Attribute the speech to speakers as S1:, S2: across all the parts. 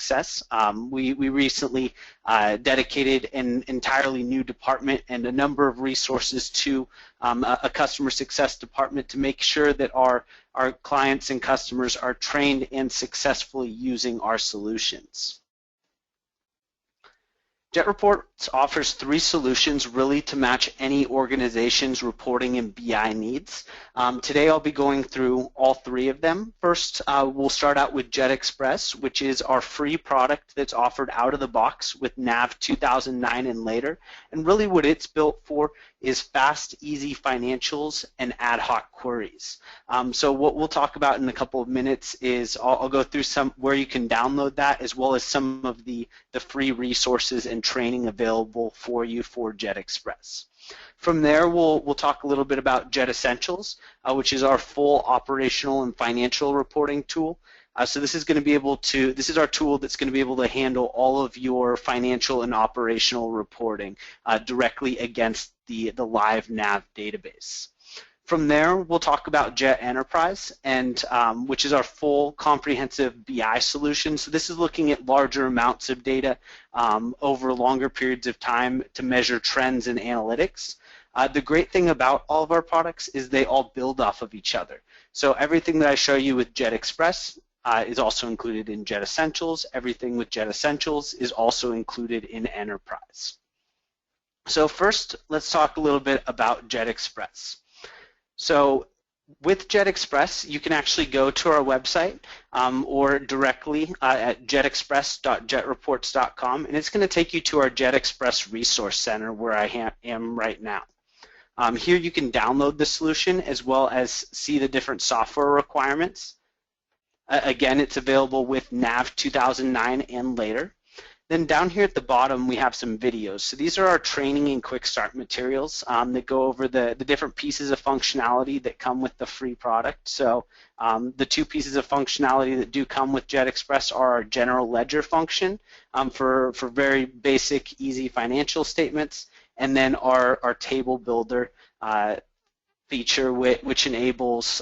S1: success. We recently dedicated an entirely new department and a number of resources to a customer success department to make sure that our clients and customers are trained and successfully using our solutions. Jet Reports offers 3 solutions really to match any organization's reporting and BI needs. Today I'll be going through all 3 of them. First, we'll start out with Jet Express, which is our free product that's offered out of the box with NAV 2009 and later. And really what it's built for is fast, easy financials and ad hoc queries. So what we'll talk about in a couple of minutes is I'll go through some where you can download that, as well as some of the free resources and training available for you for Jet Express. From there, we'll talk a little bit about Jet Essentials, which is our full operational and financial reporting tool. So this is going to be able to, this is our tool that's going to be able to handle all of your financial and operational reporting directly against the live NAV database. From there, we'll talk about Jet Enterprise, and which is our full comprehensive BI solution. So this is looking at larger amounts of data over longer periods of time to measure trends and analytics. The great thing about all of our products is they all build off of each other. So everything that I show you with Jet Express is also included in Jet Essentials. Everything with Jet Essentials is also included in Enterprise. So first, let's talk a little bit about Jet Express. So with Jet Express, you can actually go to our website or directly at jetexpress.jetreports.com, and it's going to take you to our Jet Express Resource Center where I am right now. Here you can download the solution as well as see the different software requirements. Again, it's available with NAV 2009 and later. Then down here at the bottom, we have some videos. So these are our training and quick start materials that go over the different pieces of functionality that come with the free product. So the 2 pieces of functionality that do come with Jet Express are our general ledger function for very basic, easy financial statements, and then our table builder feature which enables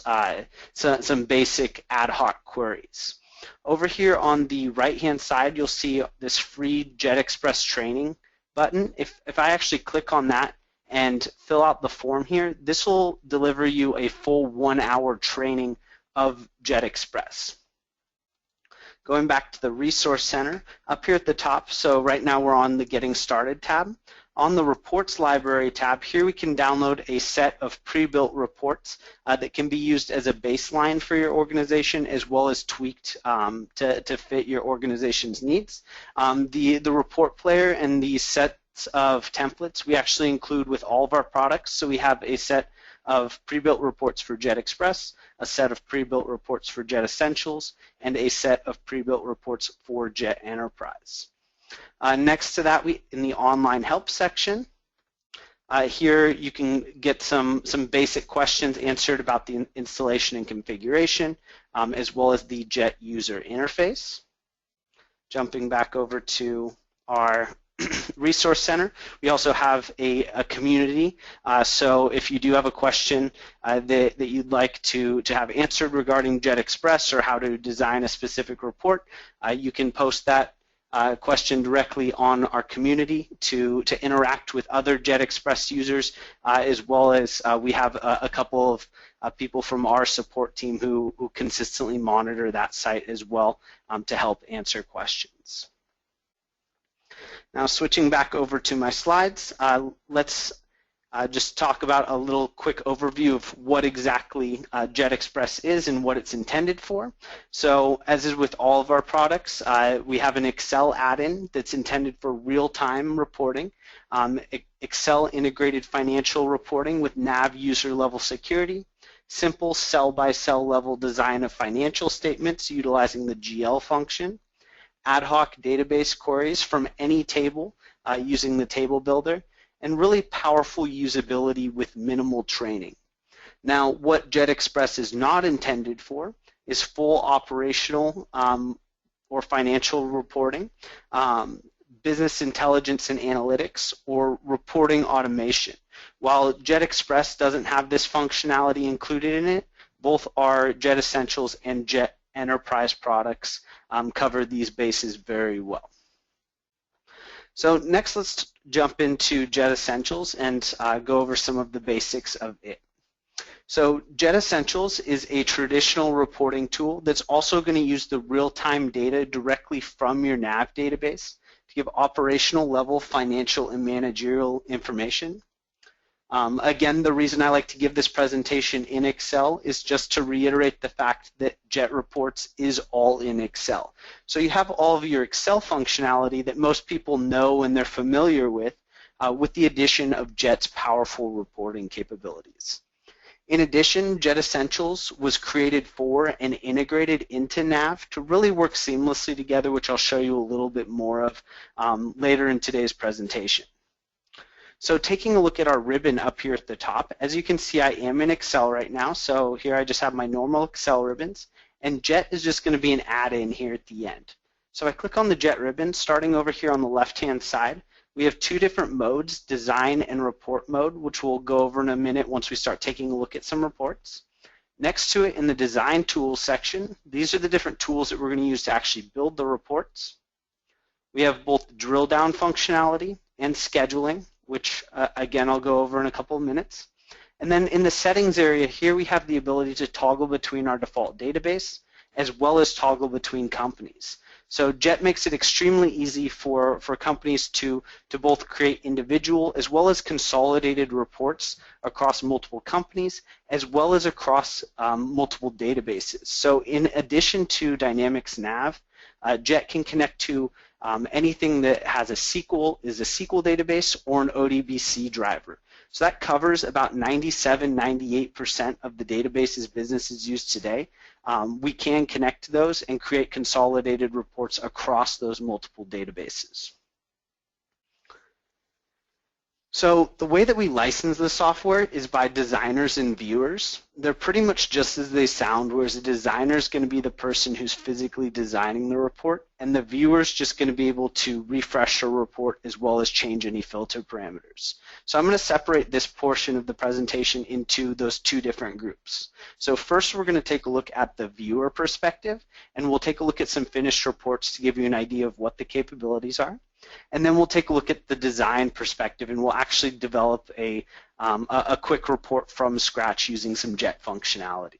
S1: some basic ad hoc queries. Over here on the right-hand side, you'll see this free Jet Express training button. If I actually click on that and fill out the form here, this will deliver you a full 1-hour training of Jet Express. Going back to the Resource Center, up here at the top, so right now we're on the Getting Started tab. On the Reports Library tab, here we can download a set of pre-built reports that can be used as a baseline for your organization, as well as tweaked to fit your organization's needs. The report player and the sets of templates we actually include with all of our products. So we have a set of pre-built reports for Jet Express, a set of pre-built reports for Jet Essentials, and a set of pre-built reports for Jet Enterprise. Next to that, in the online help section, here you can get some basic questions answered about the installation and configuration, as well as the Jet user interface. Jumping back over to our Resource Center, we also have a community. So if you do have a question that you'd like to have answered regarding Jet Express or how to design a specific report, you can post that question directly on our community to interact with other Jet Express users, as well as we have a couple of people from our support team who consistently monitor that site as well to help answer questions. Now switching back over to my slides, let's just talk about a little quick overview of what exactly Jet Express is and what it's intended for. So as is with all of our products, we have an Excel add-in that's intended for real-time reporting, Excel integrated financial reporting with NAV user level security, simple cell-by-cell level design of financial statements utilizing the GL function, ad hoc database queries from any table using the table builder, and really powerful usability with minimal training. Now, what Jet Express is not intended for is full operational or financial reporting, business intelligence and analytics, or reporting automation. While Jet Express doesn't have this functionality included in it, both our Jet Essentials and Jet enterprise products cover these bases very well. So next, let's jump into Jet Essentials and go over some of the basics of it. So Jet Essentials is a traditional reporting tool that's also going to use the real-time data directly from your NAV database to give operational level financial and managerial information. Again, the reason I like to give this presentation in Excel is just to reiterate the fact that Jet Reports is all in Excel. So you have all of your Excel functionality that most people know and they're familiar with the addition of Jet's powerful reporting capabilities. In addition, Jet Essentials was created for and integrated into NAV to really work seamlessly together, which I'll show you a little bit more of later in today's presentation. So taking a look at our ribbon up here at the top, as you can see, I am in Excel right now. So here I just have my normal Excel ribbons, and Jet is just going to be an add-in here at the end. So I click on the Jet ribbon, starting over here on the left-hand side. We have two different modes, design and report mode, which we'll go over in a minute once we start taking a look at some reports. Next to it in the design tools section, these are the different tools that we're going to use to actually build the reports. We have both drill down functionality and scheduling, which again I'll go over in a couple of minutes. And then in the settings area here we have the ability to toggle between our default database as well as toggle between companies. So Jet makes it extremely easy for companies to both create individual as well as consolidated reports across multiple companies as well as across multiple databases. So in addition to Dynamics NAV, Jet can connect to anything that has a SQL database or an ODBC driver. So that covers about 97–98% of the databases businesses use today. We can connect to those and create consolidated reports across those multiple databases. So the way that we license the software is by designers and viewers. They're pretty much just as they sound, whereas a designer is going to be the person who's physically designing the report, and the viewer is just going to be able to refresh a report as well as change any filter parameters. So I'm going to separate this portion of the presentation into those two different groups. So first we're going to take a look at the viewer perspective, and we'll take a look at some finished reports to give you an idea of what the capabilities are. And then we'll take a look at the design perspective, and we'll actually develop a quick report from scratch using some Jet functionality.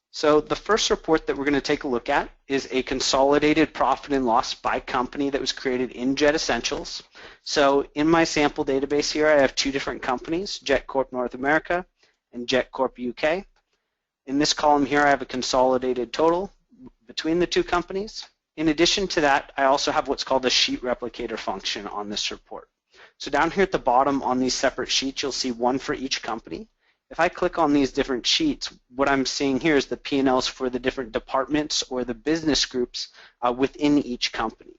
S1: So the first report that we're going to take a look at is a consolidated profit and loss by company that was created in Jet Essentials. So in my sample database here, I have two different companies, Jet Corp North America and Jet Corp UK. In this column here, I have a consolidated total between the two companies. In addition to that, I also have what's called a sheet replicator function on this report. So down here at the bottom on these separate sheets, you'll see one for each company. If I click on these different sheets, what I'm seeing here is the P&Ls for the different departments or the business groups within each company.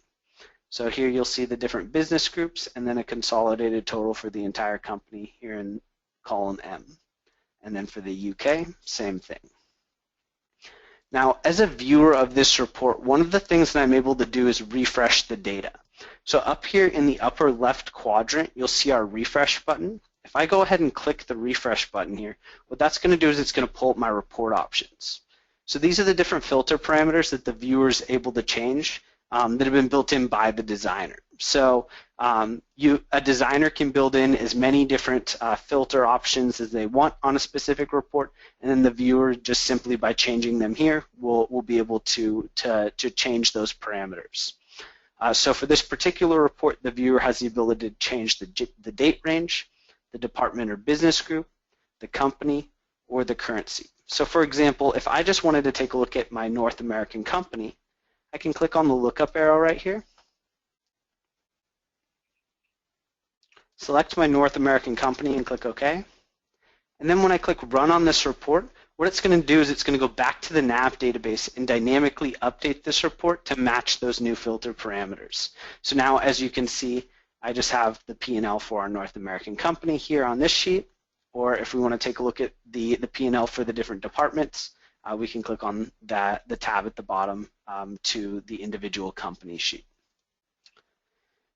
S1: So here you'll see the different business groups and then a consolidated total for the entire company here in column M. And then for the UK, same thing. Now, as a viewer of this report, one of the things that I'm able to do is refresh the data. So up here in the upper left quadrant, you'll see our refresh button. If I go ahead and click the refresh button here, what that's going to do is it's going to pull up my report options. So these are the different filter parameters that the viewer is able to change that have been built in by the designer. So a designer can build in as many different filter options as they want on a specific report, and then the viewer, just simply by changing them here, will be able to change those parameters. So for this particular report, the viewer has the ability to change the date range, the department or business group, the company, or the currency. So for example, if I just wanted to take a look at my North American company, I can click on the lookup arrow right here, select my North American company and click OK. And then when I click Run on this report, what it's going to do is it's going to go back to the NAV database and dynamically update this report to match those new filter parameters. So now, as you can see, I just have the P&L for our North American company here on this sheet, or if we want to take a look at the P&L for the different departments, we can click on the tab at the bottom to the individual company sheet.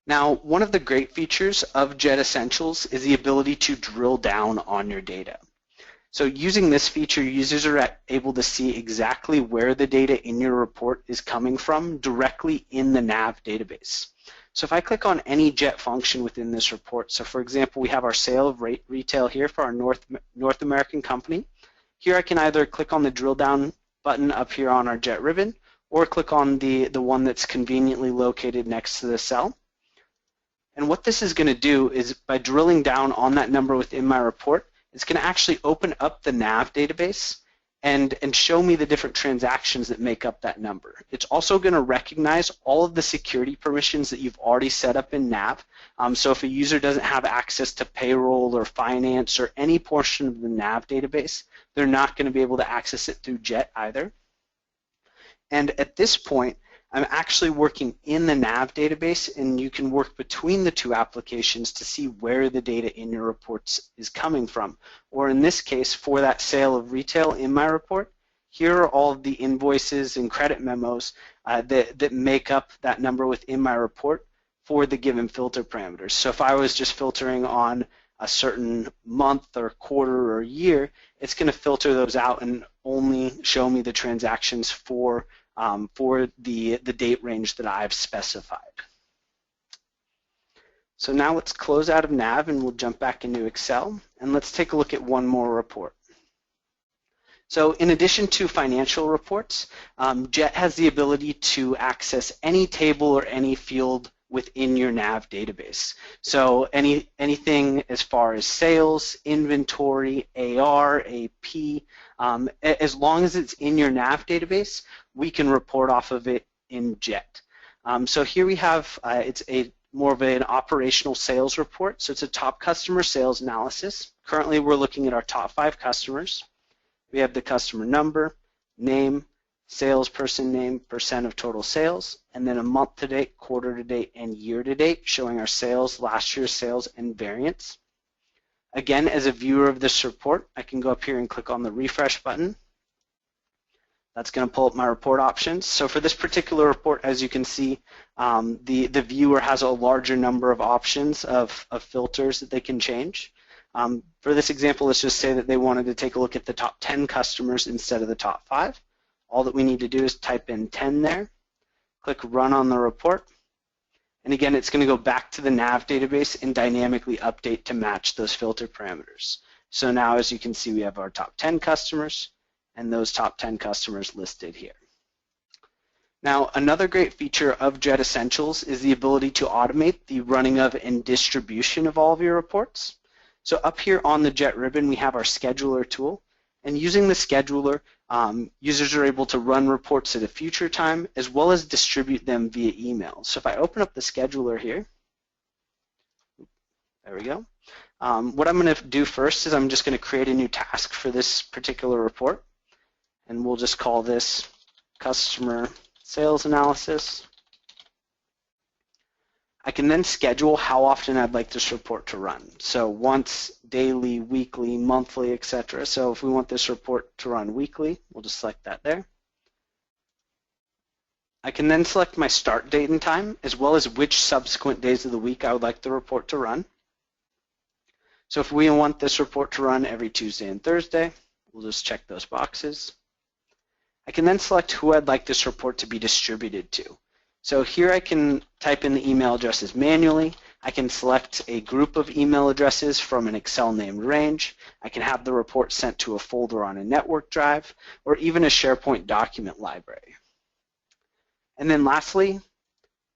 S1: Now, one of the great features of Jet Essentials is the ability to drill down on your data. So using this feature, users are able to see exactly where the data in your report is coming from directly in the NAV database. So if I click on any JET function within this report, so for example, we have our sale of retail here for our North American company. Here I can either click on the drill down button up here on our JET ribbon, or click on the one that's conveniently located next to the cell. And what this is going to do is by drilling down on that number within my report, it's going to actually open up the NAV database and show me the different transactions that make up that number. It's also going to recognize all of the security permissions that you've already set up in NAV. So if a user doesn't have access to payroll or finance or any portion of the NAV database, they're not going to be able to access it through JET either. And at this point, I'm actually working in the NAV database, and you can work between the two applications to see where the data in your reports is coming from. Or in this case, for that sale of retail in my report, here are all of the invoices and credit memos that make up that number within my report for the given filter parameters. So if I was just filtering on a certain month or quarter or year, it's going to filter those out and only show me the transactions for the date range that I've specified. So now let's close out of NAV and we'll jump back into Excel, and let's take a look at one more report. So in addition to financial reports, JET has the ability to access any table or any field within your NAV database. So anything as far as sales, inventory, AR, AP, as long as it's in your NAV database, we can report off of it in JET. So here we have, it's more of an operational sales report. So it's a top customer sales analysis. Currently we're looking at our top 5 customers. We have the customer number, name, salesperson name, percent of total sales, and then a month to date, quarter to date, and year to date, showing our sales, last year's sales, and variance. Again, as a viewer of this report, I can go up here and click on the refresh button. That's going to pull up my report options. So for this particular report, as you can see, the viewer has a larger number of options of filters that they can change. For this example, let's just say that they wanted to take a look at the top 10 customers instead of the top 5. All that we need to do is type in 10 there, click Run on the report, and again, it's going to go back to the NAV database and dynamically update to match those filter parameters. So now, as you can see, we have our top 10 customers and those top 10 customers listed here. Now, another great feature of JET Essentials is the ability to automate the running of and distribution of all of your reports. So up here on the JET ribbon, we have our scheduler tool. And using the scheduler, users are able to run reports at a future time as well as distribute them via email. So if I open up the scheduler here, there we go. What I'm going to do first is I'm just going to create a new task for this particular report. And we'll just call this customer sales analysis. I can then schedule how often I'd like this report to run. So once, daily, weekly, monthly, etc. So if we want this report to run weekly, we'll just select that there. I can then select my start date and time, as well as which subsequent days of the week I would like the report to run. So if we want this report to run every Tuesday and Thursday, we'll just check those boxes. I can then select who I'd like this report to be distributed to. So here I can type in the email addresses manually. I can select a group of email addresses from an Excel named range. I can have the report sent to a folder on a network drive, or even a SharePoint document library. And then lastly,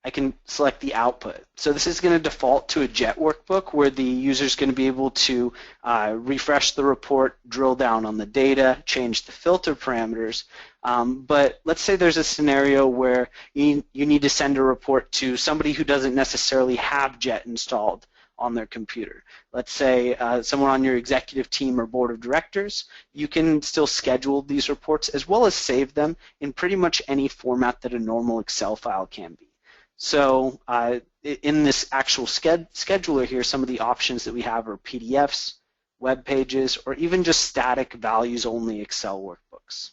S1: I can select the output. So this is going to default to a JET workbook where the user is going to be able to refresh the report, drill down on the data, change the filter parameters. But let's say there's a scenario where you need to send a report to somebody who doesn't necessarily have JET installed on their computer. Let's say someone on your executive team or board of directors. You can still schedule these reports as well as save them in pretty much any format that a normal Excel file can be. So in this actual scheduler here, some of the options that we have are PDFs, web pages, or even just static values-only Excel workbooks.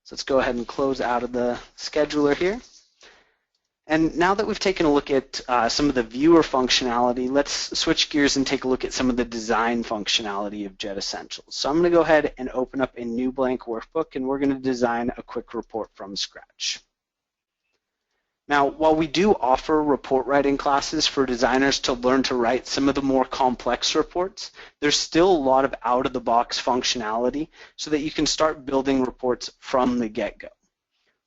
S1: So let's go ahead and close out of the scheduler here. And now that we've taken a look at some of the viewer functionality, let's switch gears and take a look at some of the design functionality of Jet Essentials. So I'm going to go ahead and open up a new blank workbook, and we're going to design a quick report from scratch. Now, while we do offer report writing classes for designers to learn to write some of the more complex reports, there's still a lot of out-of-the-box functionality so that you can start building reports from the get-go.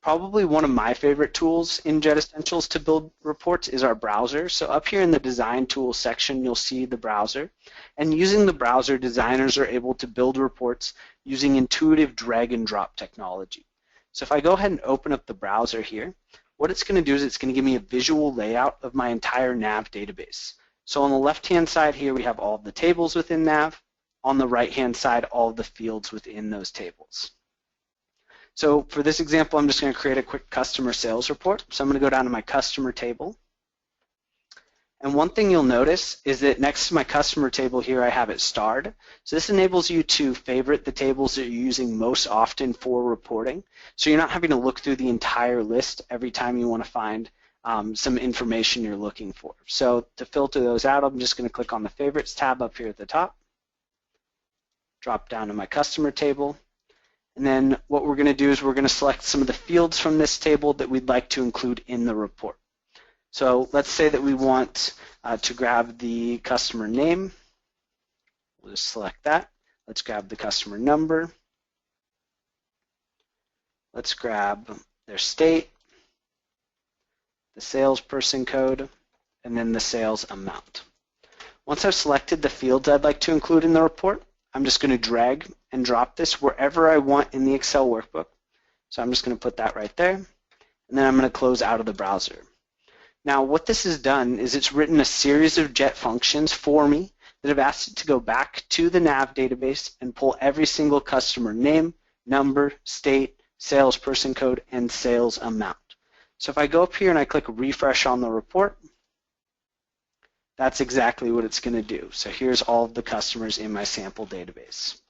S1: Probably one of my favorite tools in Jet Essentials to build reports is our browser. So up here in the Design Tools section, you'll see the browser. And using the browser, designers are able to build reports using intuitive drag and drop technology. So if I go ahead and open up the browser here, what it's going to do is it's going to give me a visual layout of my entire NAV database. So on the left-hand side here, we have all of the tables within NAV. On the right-hand side, all of the fields within those tables. So for this example, I'm just going to create a quick customer sales report. So I'm going to go down to my customer table. And one thing you'll notice is that next to my customer table here, I have it starred. So this enables you to favorite the tables that you're using most often for reporting. So you're not having to look through the entire list every time you want to find some information you're looking for. So to filter those out, I'm just going to click on the Favorites tab up here at the top, drop down to my customer table. And then what we're going to do is we're going to select some of the fields from this table that we'd like to include in the report. So let's say that we want to grab the customer name. We'll just select that. Let's grab the customer number. Let's grab their state, the salesperson code, and then the sales amount. Once I've selected the fields I'd like to include in the report, I'm just going to drag and drop this wherever I want in the Excel workbook. So I'm just going to put that right there, and then I'm going to close out of the browser. Now what this has done is it's written a series of Jet functions for me that have asked it to go back to the NAV database and pull every single customer name, number, state, salesperson code, and sales amount. So if I go up here and I click refresh on the report, that's exactly what it's going to do. So here's all of the customers in my sample database.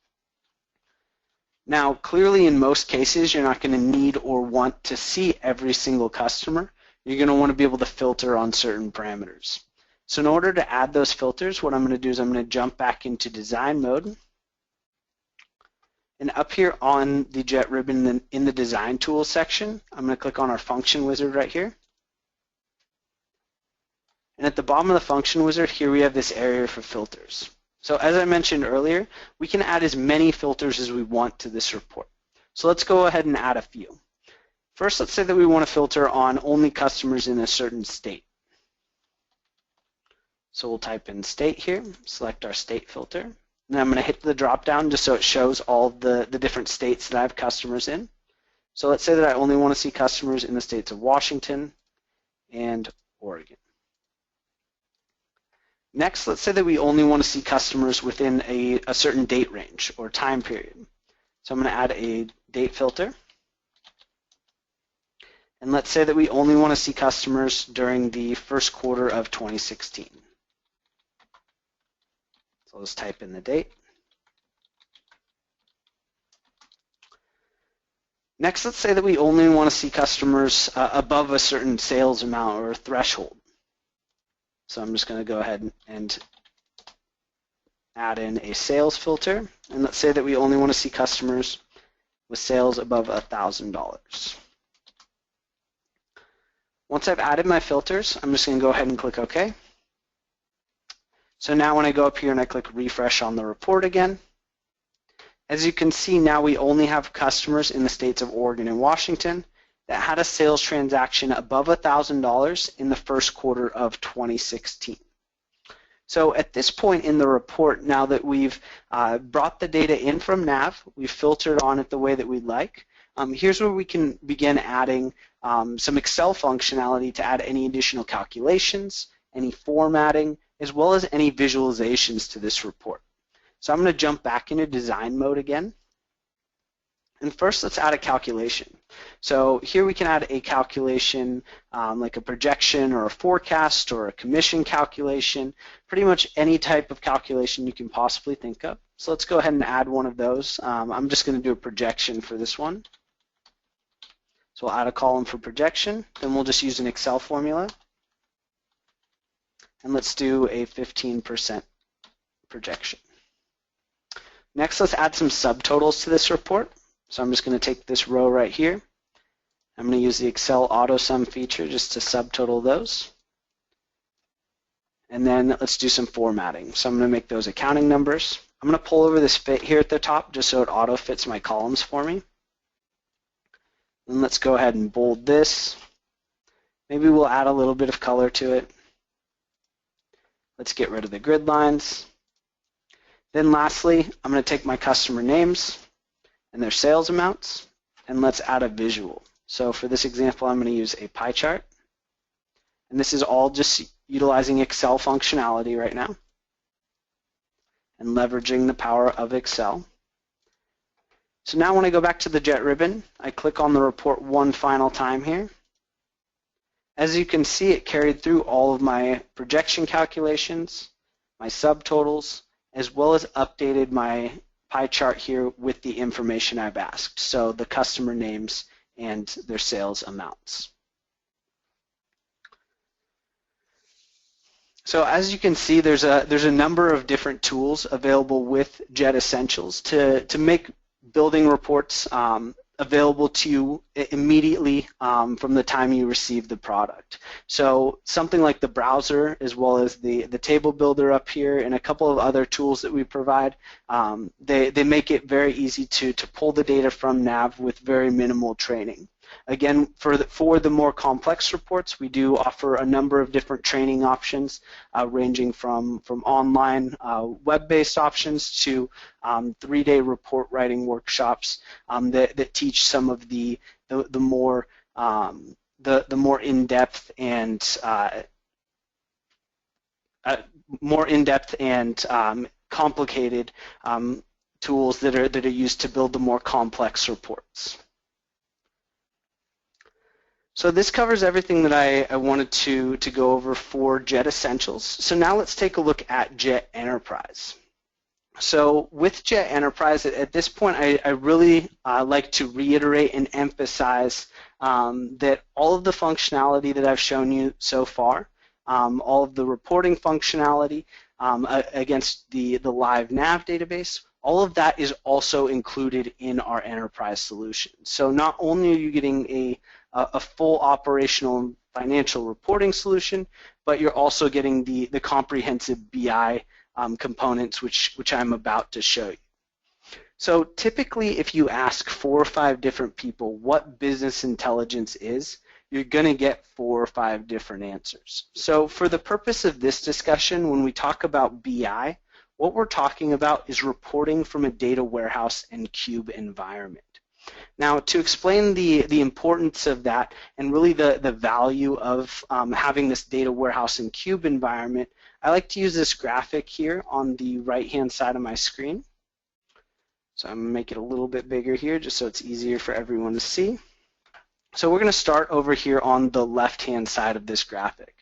S1: Now, clearly in most cases, you're not going to need or want to see every single customer. You're going to want to be able to filter on certain parameters. So in order to add those filters, what I'm going to do is I'm going to jump back into design mode. And up here on the Jet ribbon in the design tools section, I'm going to click on our function wizard right here. And at the bottom of the function wizard, here we have this area for filters. So as I mentioned earlier, we can add as many filters as we want to this report. So let's go ahead and add a few. First, let's say that we want to filter on only customers in a certain state. So we'll type in state here, select our state filter, and then I'm going to hit the drop down just so it shows all the different states that I have customers in. So let's say that I only want to see customers in the states of Washington and Oregon. Next, let's say that we only want to see customers within a certain date range or time period. So I'm going to add a date filter. And let's say that we only want to see customers during the first quarter of 2016. So let's type in the date. Next, let's say that we only want to see customers above a certain sales amount or threshold. So I'm just going to go ahead and add in a sales filter. And let's say that we only want to see customers with sales above $1,000. Once I've added my filters, I'm just going to go ahead and click OK. So now when I go up here and I click refresh on the report again, as you can see, now we only have customers in the states of Oregon and Washington that had a sales transaction above $1,000 in the first quarter of 2016. So at this point in the report, now that we've brought the data in from NAV, we've filtered on it the way that we'd like, here's where we can begin adding some Excel functionality to add any additional calculations, any formatting, as well as any visualizations to this report. So I'm going to jump back into design mode again. And first, let's add a calculation. So here we can add a calculation like a projection or a forecast or a commission calculation, pretty much any type of calculation you can possibly think of. So let's go ahead and add one of those. I'm just going to do a projection for this one. So So we'll add a column for projection, then we'll just use an Excel formula. And let's do a 15% projection. Next, let's add some subtotals to this report. So I'm just going to take this row right here. I'm going to use the Excel auto sum feature just to subtotal those. And then let's do some formatting. So I'm going to make those accounting numbers. I'm going to pull over this fit here at the top just so it auto fits my columns for me. And let's go ahead and bold this. Maybe we'll add a little bit of color to it. Let's get rid of the grid lines. Then lastly, I'm going to take my customer names and their sales amounts, and let's add a visual. So for this example, I'm going to use a pie chart. And this is all just utilizing Excel functionality right now and leveraging the power of Excel. So now when I go back to the jet ribbon, I click on the report one final time here. As you can see, it carried through all of my projection calculations, my subtotals, as well as updated my pie chart here with the information I've asked, so the customer names and their sales amounts. So as you can see, there's a number of different tools available with Jet Essentials to make building reports available to you immediately from the time you receive the product. So something like the browser, as well as the table builder up here, and a couple of other tools that we provide, they make it very easy to pull the data from NAV with very minimal training. Again, for the more complex reports, we do offer a number of different training options, ranging from online web-based options to 3-day report writing workshops that teach some of the more in-depth and complicated tools that are used to build the more complex reports. So this covers everything that I wanted to go over for Jet Essentials. So now let's take a look at Jet Enterprise. So with Jet Enterprise, at this point, I really like to reiterate and emphasize that all of the functionality that I've shown you so far, all of the reporting functionality against the live NAV database, all of that is also included in our enterprise solution. So not only are you getting a full operational financial reporting solution, but you're also getting the comprehensive BI components, which I'm about to show you. So typically, if you ask 4 or 5 different people what business intelligence is, you're going to get 4 or 5 different answers. So for the purpose of this discussion, when we talk about BI, what we're talking about is reporting from a data warehouse and cube environment. Now, to explain the importance of that and really the value of having this data warehouse and cube environment, I like to use this graphic here on the right-hand side of my screen. So I'm going to make it a little bit bigger here just so it's easier for everyone to see. So we're going to start over here on the left-hand side of this graphic.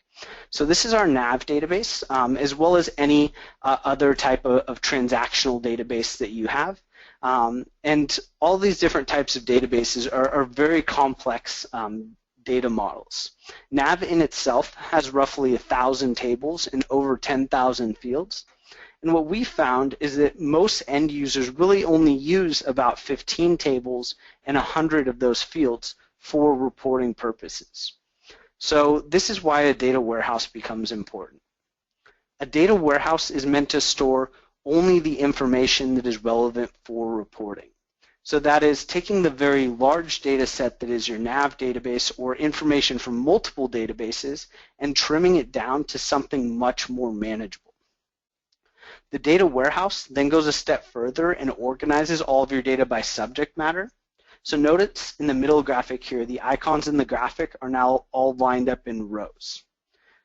S1: So this is our NAV database, as well as any other type of transactional database that you have. And all these different types of databases are very complex data models. NAV in itself has roughly 1,000 tables and over 10,000 fields. And what we found is that most end users really only use about 15 tables and 100 of those fields for reporting purposes. So this is why a data warehouse becomes important. A data warehouse is meant to store only the information that is relevant for reporting. So that is taking the very large data set that is your NAV database or information from multiple databases and trimming it down to something much more manageable. The data warehouse then goes a step further and organizes all of your data by subject matter. So notice in the middle graphic here, the icons in the graphic are now all lined up in rows.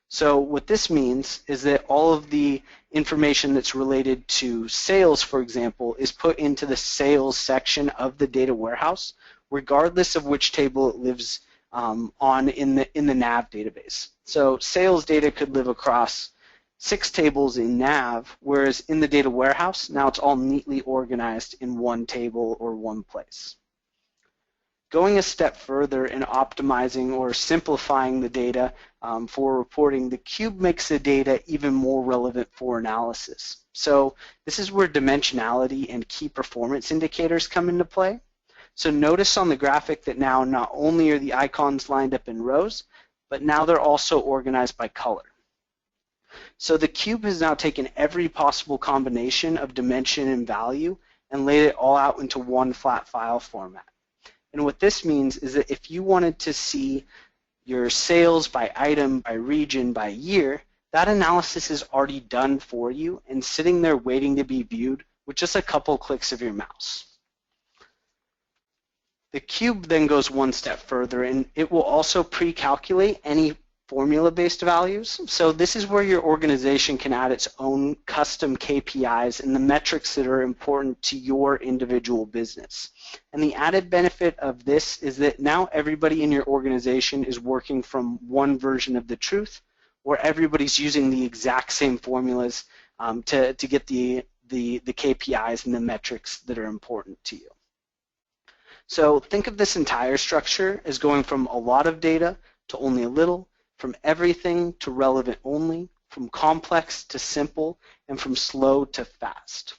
S1: So what this means is that all of the information that's related to sales, for example, is put into the sales section of the data warehouse, regardless of which table it lives on in the NAV database. So sales data could live across 6 tables in NAV, whereas in the data warehouse, now it's all neatly organized in one table or one place. going a step further in optimizing or simplifying the data for reporting, the cube makes the data even more relevant for analysis. So this is where dimensionality and key performance indicators come into play. So notice on the graphic that now not only are the icons lined up in rows, but now they're also organized by color. So the cube has now taken every possible combination of dimension and value and laid it all out into one flat file format. And what this means is that if you wanted to see your sales by item, by region, by year, that analysis is already done for you and sitting there waiting to be viewed with just a couple clicks of your mouse. The cube then goes one step further, and it will also pre-calculate any formula-based values. So this is where your organization can add its own custom KPIs and the metrics that are important to your individual business. And the added benefit of this is that now everybody in your organization is working from one version of the truth, or everybody's using the exact same formulas to get the KPIs and the metrics that are important to you. So think of this entire structure as going from a lot of data to only a little, from everything to relevant only, from complex to simple, and from slow to fast.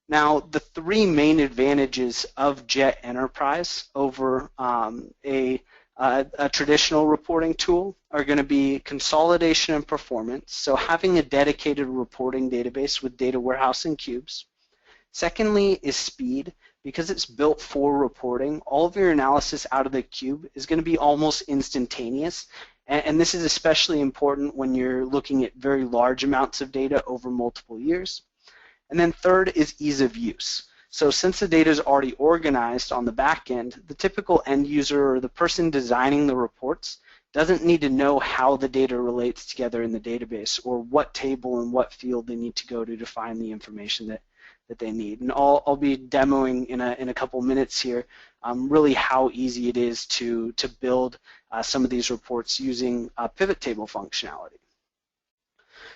S1: Now, the three main advantages of Jet Enterprise over a traditional reporting tool are going to be consolidation and performance, so having a dedicated reporting database with data warehouse and cubes. Secondly is speed. Because it's built for reporting, all of your analysis out of the cube is going to be almost instantaneous, and this is especially important when you're looking at very large amounts of data over multiple years. And then third is ease of use. So since the data is already organized on the back end, the typical end user or the person designing the reports doesn't need to know how the data relates together in the database or what table and what field they need to go to find the information that they need. And I'll be demoing in a couple minutes here really how easy it is to build some of these reports using pivot table functionality.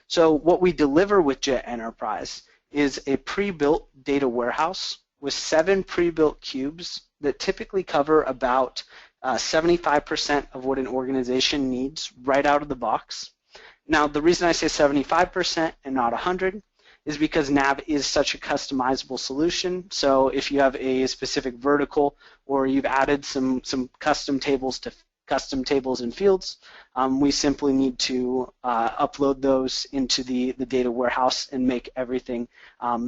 S1: So what we deliver with Jet Enterprise is a pre-built data warehouse with 7 pre-built cubes that typically cover about 75% of what an organization needs right out of the box. Now, the reason I say 75% and not 100 is because NAV is such a customizable solution. So if you have a specific vertical or you've added some custom tables and fields, we simply need to upload those into the data warehouse and make everything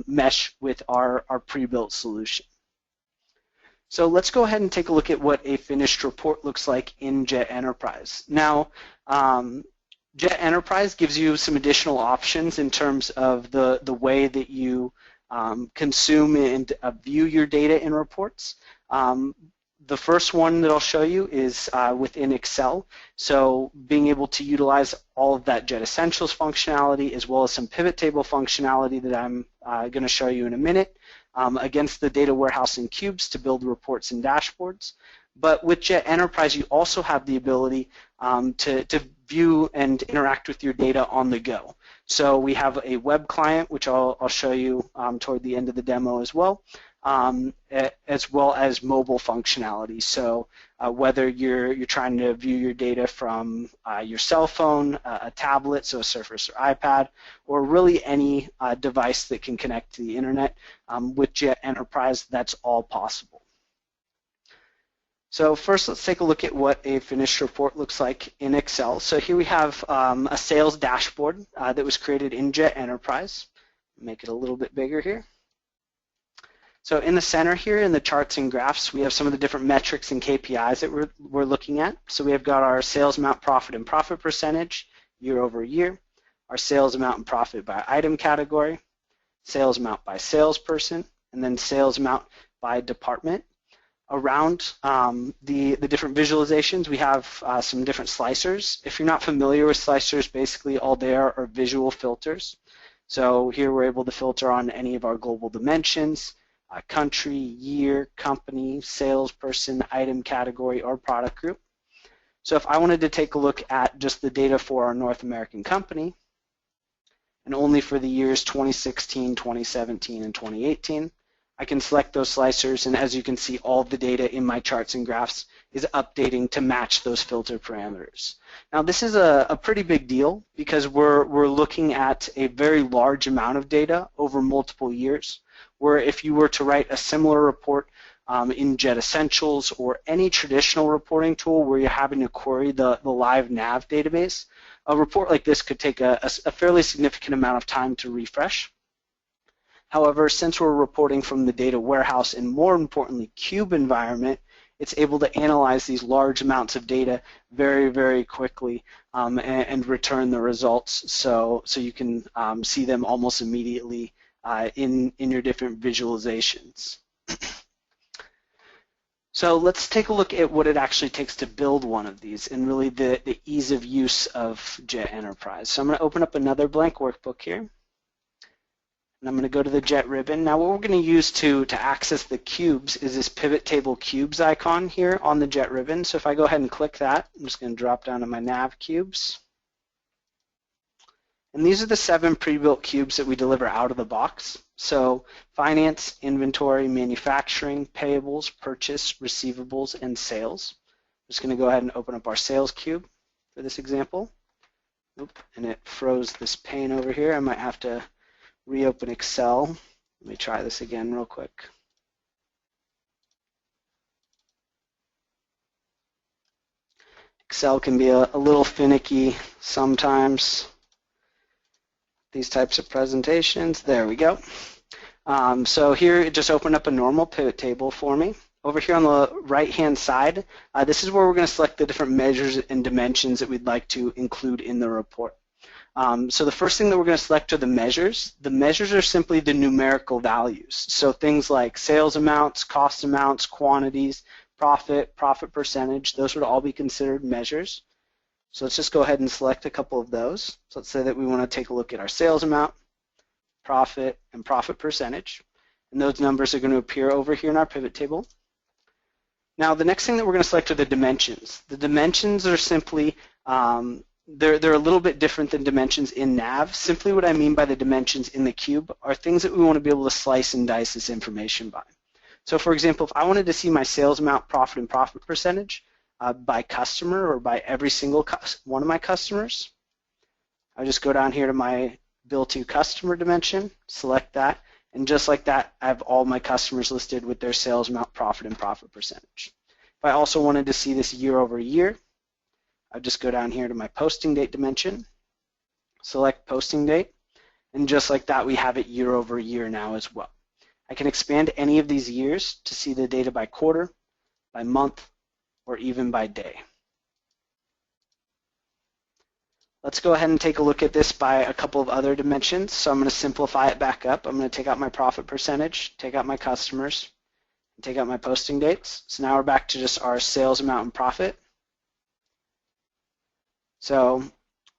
S1: mesh with our pre-built solution. So let's go ahead and take a look at what a finished report looks like in Jet Enterprise. Now, Jet Enterprise gives you some additional options in terms of the way that you consume and view your data in reports. The first one that I'll show you is within Excel. So being able to utilize all of that Jet Essentials functionality as well as some pivot table functionality that I'm going to show you in a minute against the data warehouse and cubes to build reports and dashboards. But with Jet Enterprise, you also have the ability to view and interact with your data on the go. So we have a web client, which I'll show you toward the end of the demo as well as mobile functionality. So whether you're trying to view your data from your cell phone, a tablet, so a Surface or iPad, or really any device that can connect to the internet, with Jet Enterprise, that's all possible. So first, let's take a look at what a finished report looks like in Excel. So here we have a sales dashboard that was created in Jet Enterprise. Make it a little bit bigger here. So in the center here in the charts and graphs, we have some of the different metrics and KPIs that we're looking at. So we have got our sales amount, profit, and profit percentage year over year, our sales amount and profit by item category, sales amount by salesperson, and then sales amount by department. Around the different visualizations, we have some different slicers. If you're not familiar with slicers, basically all they are visual filters. So here we're able to filter on any of our global dimensions, country, year, company, salesperson, item category, or product group. So if I wanted to take a look at just the data for our North American company, and only for the years 2016, 2017, and 2018, I can select those slicers, and as you can see, all the data in my charts and graphs is updating to match those filter parameters. Now this is a pretty big deal because we're looking at a very large amount of data over multiple years, where if you were to write a similar report in Jet Essentials or any traditional reporting tool where you're having to query the live NAV database, a report like this could take a fairly significant amount of time to refresh. However, since we're reporting from the data warehouse and more importantly cube environment, it's able to analyze these large amounts of data very, very quickly and return the results so you can see them almost immediately in your different visualizations. So let's take a look at what it actually takes to build one of these and really the ease of use of Jet Enterprise. So I'm going to open up another blank workbook here. And I'm going to go to the Jet ribbon. Now what we're going to use to access the cubes is this pivot table cubes icon here on the Jet ribbon. So if I go ahead and click that, I'm just going to drop down to my NAV cubes. And these are the 7 pre-built cubes that we deliver out of the box. So finance, inventory, manufacturing, payables, purchase, receivables, and sales. I'm just going to go ahead and open up our sales cube for this example. Oop, and it froze this pane over here. I might have to reopen Excel. Let me try this again real quick. Excel can be a little finicky sometimes. These types of presentations. There we go. So here it just opened up a normal pivot table for me. Over here on the right-hand side, this is where we're going to select the different measures and dimensions that we'd like to include in the report. So the first thing that we're going to select are the measures. The measures are simply the numerical values. So things like sales amounts, cost amounts, quantities, profit percentage, those would all be considered measures. So let's just go ahead and select a couple of those. So let's say that we want to take a look at our sales amount, profit, and profit percentage. And those numbers are going to appear over here in our pivot table. Now the next thing that we're going to select are the dimensions. The dimensions are simply they're a little bit different than dimensions in NAV. Simply what I mean by the dimensions in the cube are things that we want to be able to slice and dice this information by. So for example, if I wanted to see my sales amount, profit, and profit percentage by customer or by every single one of my customers, I just go down here to my bill to customer dimension, select that, and just like that, I have all my customers listed with their sales amount, profit, and profit percentage. If I also wanted to see this year over year, I just go down here to my posting date dimension, select posting date, and just like that we have it year over year now as well. I can expand any of these years to see the data by quarter, by month, or even by day. Let's go ahead and take a look at this by a couple of other dimensions. So I'm going to simplify it back up. I'm going to take out my profit percentage, take out my customers, and take out my posting dates. So now we're back to just our sales amount and profit. So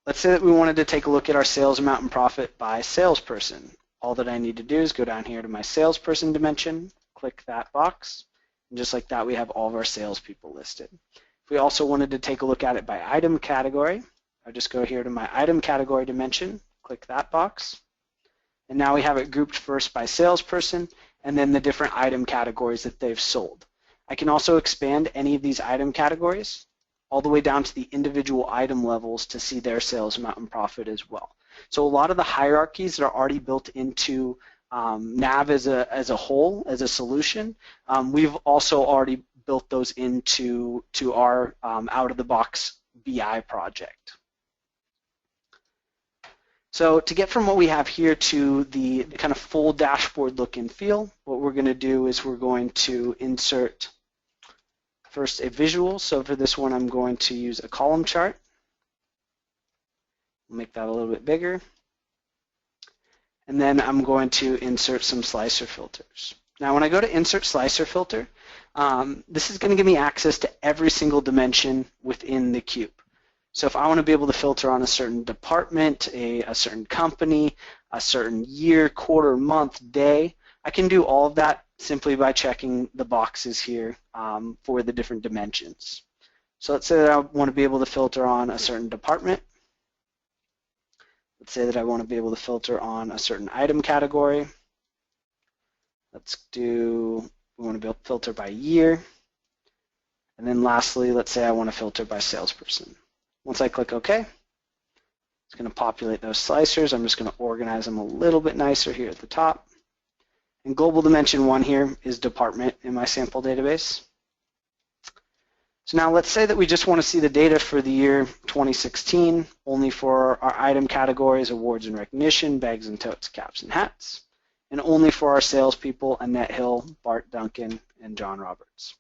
S1: let's say that we wanted to take a look at our sales amount and profit by salesperson. All that I need to do is go down here to my salesperson dimension, click that box, and just like that we have all of our salespeople listed. If we also wanted to take a look at it by item category, I just go here to my item category dimension, click that box, and now we have it grouped first by salesperson and then the different item categories that they've sold. I can also expand any of these item categories all the way down to the individual item levels to see their sales amount and profit as well. So a lot of the hierarchies that are already built into NAV as a whole, as a solution, we've also already built those into our out-of-the-box BI project. So to get from what we have here to the kind of full dashboard look and feel, what we're going to do is we're going to insert first a visual. So for this one, I'm going to use a column chart. Make that a little bit bigger. And then I'm going to insert some slicer filters. Now when I go to insert slicer filter, this is going to give me access to every single dimension within the cube. So if I want to be able to filter on a certain department, a certain company, a certain year, quarter, month, day, I can do all of that simply by checking the boxes here for the different dimensions. So let's say that I want to be able to filter on a certain department. Let's say that I want to be able to filter on a certain item category. we want to filter by year. And then lastly, let's say I want to filter by salesperson. Once I click OK, it's going to populate those slicers. I'm just going to organize them a little bit nicer here at the top. And global dimension 1 here is department in my sample database. So now let's say that we just want to see the data for the year 2016 only for our item categories, awards and recognition, bags and totes, caps and hats, and only for our salespeople, Annette Hill, Bart Duncan, and John Roberts.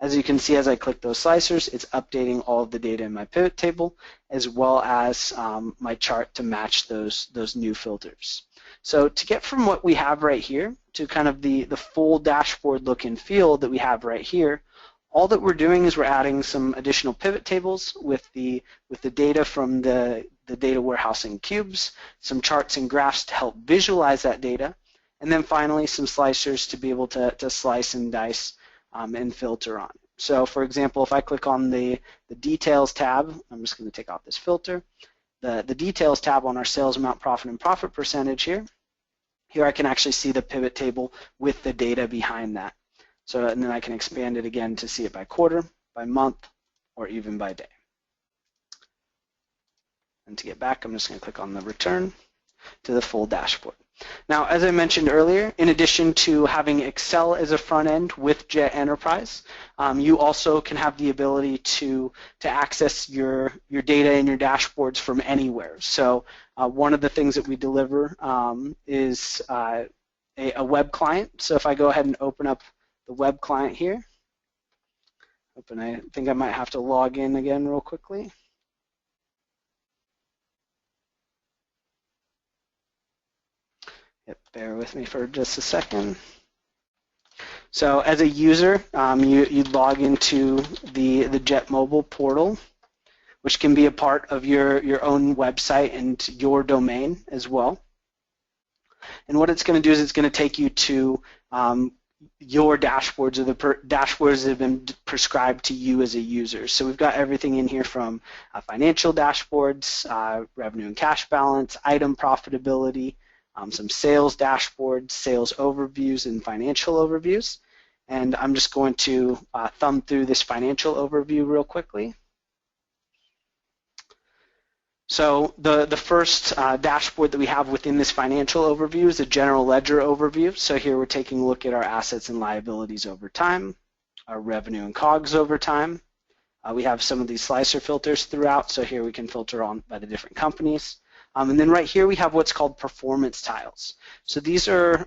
S1: As you can see, as I click those slicers, it's updating all of the data in my pivot table as well as my chart to match those new filters. So to get from what we have right here to kind of the full dashboard look and feel that we have right here, all that we're doing is we're adding some additional pivot tables with the data from the data warehousing cubes, some charts and graphs to help visualize that data, and then finally some slicers to be able to slice and dice and filter on. So for example, if I click on the details tab, I'm just going to take off this filter, the details tab on our sales amount, profit, and profit percentage here I can actually see the pivot table with the data behind that. So, and then I can expand it again to see it by quarter, by month, or even by day. And to get back, I'm just going to click on the return to the full dashboard. Now, as I mentioned earlier, in addition to having Excel as a front end with Jet Enterprise, you also can have the ability to access your data and your dashboards from anywhere. So one of the things that we deliver is a web client. So if I go ahead and open up the web client here, I think I might have to log in again real quickly. Yep, bear with me for just a second. So as a user, you log into the Jet Mobile portal, which can be a part of your own website and your domain as well. And what it's going to do is it's going to take you to your dashboards, or the dashboards that have been prescribed to you as a user. So we've got everything in here from financial dashboards, revenue and cash balance, item profitability, some sales dashboards, sales overviews, and financial overviews. And I'm just going to thumb through this financial overview real quickly. So the first dashboard that we have within this financial overview is a general ledger overview. So here we're taking a look at our assets and liabilities over time, our revenue and COGS over time. We have some of these slicer filters throughout, so here we can filter on by the different companies. And then right here we have what's called performance tiles. So these are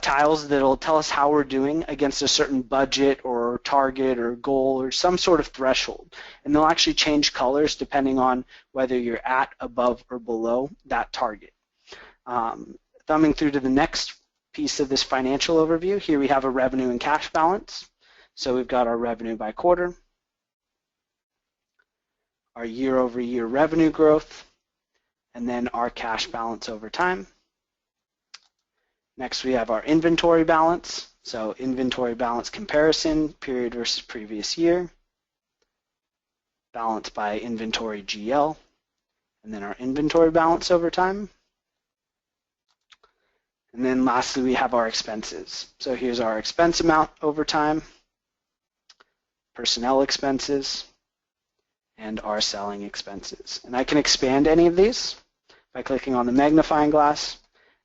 S1: tiles that will tell us how we're doing against a certain budget or target or goal or some sort of threshold. And they'll actually change colors depending on whether you're at, above, or below that target. Thumbing through to the next piece of this financial overview, here we have a revenue and cash balance. So we've got our revenue by quarter, our year-over-year revenue growth, and then our cash balance over time. Next, we have our inventory balance. So inventory balance comparison, period versus previous year, balance by inventory GL, and then our inventory balance over time. And then lastly, we have our expenses. So here's our expense amount over time, personnel expenses, and our selling expenses. And I can expand any of these by clicking on the magnifying glass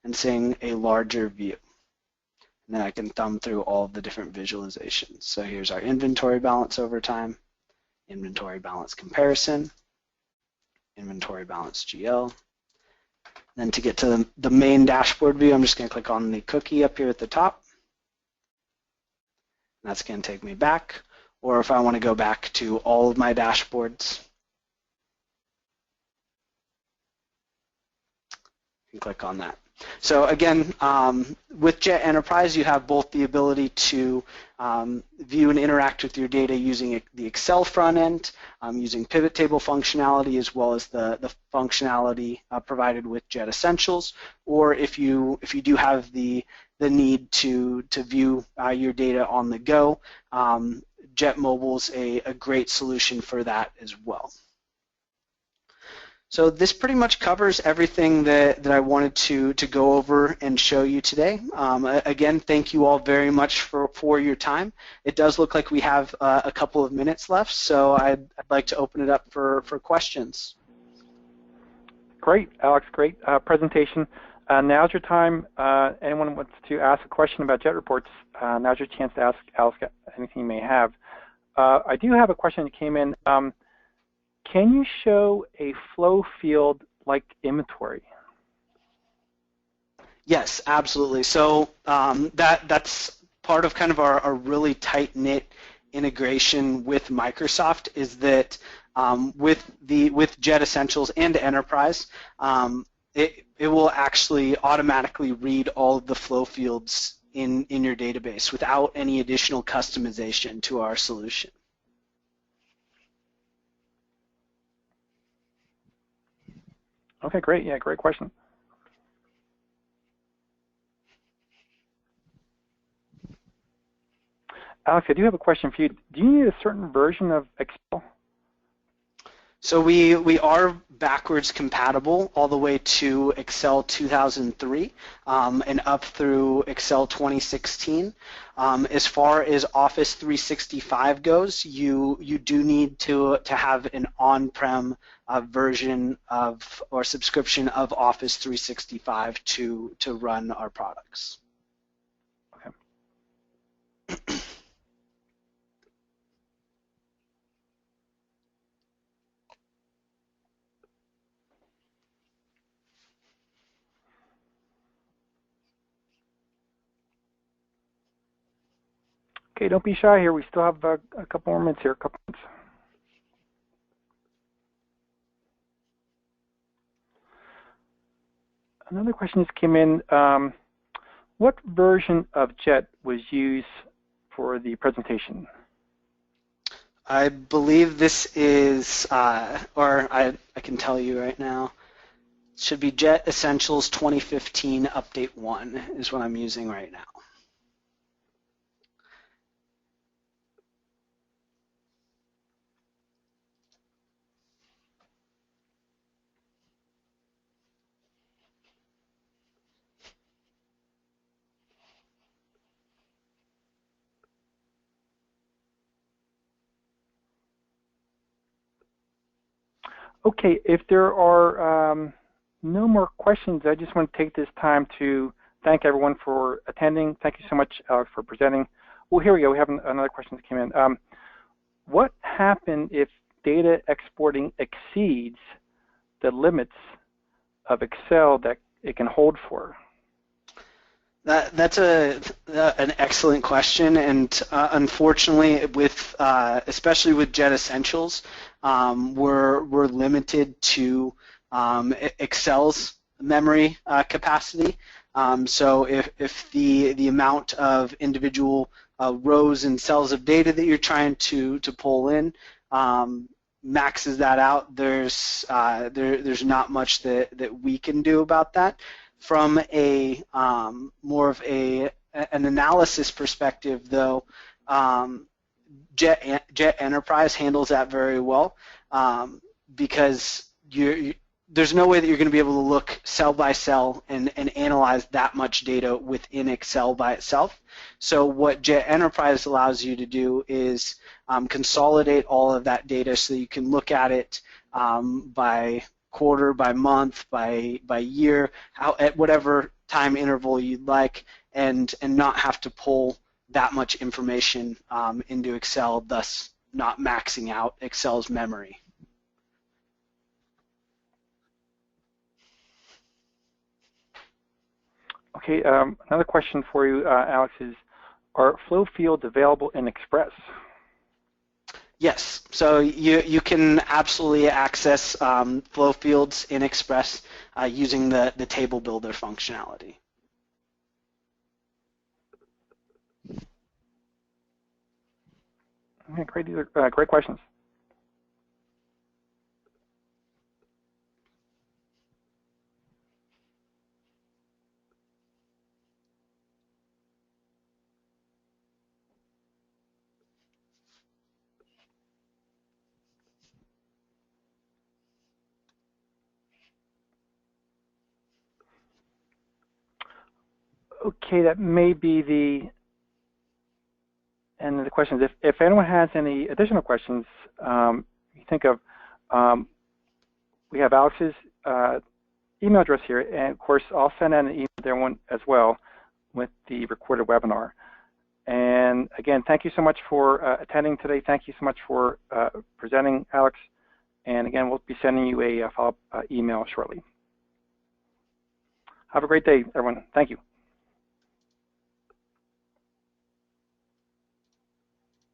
S1: and seeing a larger view. And then I can thumb through all of the different visualizations. So here's our inventory balance over time, inventory balance comparison, inventory balance GL. Then to get to the main dashboard view, I'm just going to click on the cookie up here at the top. And that's going to take me back. Or if I want to go back to all of my dashboards, you can click on that. So again, with Jet Enterprise, you have both the ability to view and interact with your data using the Excel front end, using pivot table functionality, as well as the functionality provided with Jet Essentials. Or if you do have the need to view your data on the go, Jet Mobile is a great solution for that as well. So this pretty much covers everything that I wanted to go over and show you today. Again, thank you all very much for your time. It does look like we have a couple of minutes left, so I'd like to open it up for questions.
S2: Great, Alex, great presentation. Now's your time. Anyone wants to ask a question about jet reports, now's your chance to ask Alex anything you may have. I do have a question that came in. Can you show a flow field like inventory?
S1: Yes, absolutely. So that's part of kind of our really tight-knit integration with Microsoft is that with Jet Essentials and Enterprise, it will actually automatically read all of the flow fields in your database without any additional customization to our solution.
S2: Okay, great. Yeah, great question. Alex, I do have a question for you. Do you need a certain version of Excel?
S1: So we are backwards compatible all the way to Excel 2003 and up through Excel 2016. As far as Office 365 goes, you do need to have an on-prem version of or subscription of Office 365 to run our products.
S2: Okay. Okay, don't be shy here. We still have a couple more minutes here. Another question just came in. What version of Jet was used for the presentation?
S1: I believe this is, or I can tell you right now, it should be Jet Essentials 2015 Update 1 is what I'm using right now.
S2: Okay, if there are no more questions, I just want to take this time to thank everyone for attending. Thank you so much, Alex, for presenting. Well, here we go. We have another question that came in. What happens if data exporting exceeds the limits of Excel that it can hold for?
S1: That's an excellent question, and unfortunately, with especially with Jet Essentials, we're limited to Excel's memory capacity. So if the amount of individual rows and cells of data that you're trying to pull in maxes that out, there's not much that we can do about that. From a more of an analysis perspective, though, Jet Enterprise handles that very well because there's no way that you're going to be able to look cell by cell and analyze that much data within Excel by itself. So what Jet Enterprise allows you to do is consolidate all of that data so that you can look at it by quarter, by month, by year, at whatever time interval you'd like, and not have to pull that much information into Excel, thus not maxing out Excel's memory.
S2: Okay, another question for you, Alex, is are flow fields available in Express?
S1: Yes, so you can absolutely access flow fields in Express using the table builder functionality.
S2: Okay, great. These are great questions. Okay, that may be the end of the questions. If anyone has any additional questions, you think of, we have Alex's email address here, and of course I'll send out an email to everyone as well with the recorded webinar. And again, thank you so much for attending today. Thank you so much for presenting, Alex. And again, we'll be sending you a follow-up email shortly. Have a great day, everyone. Thank you.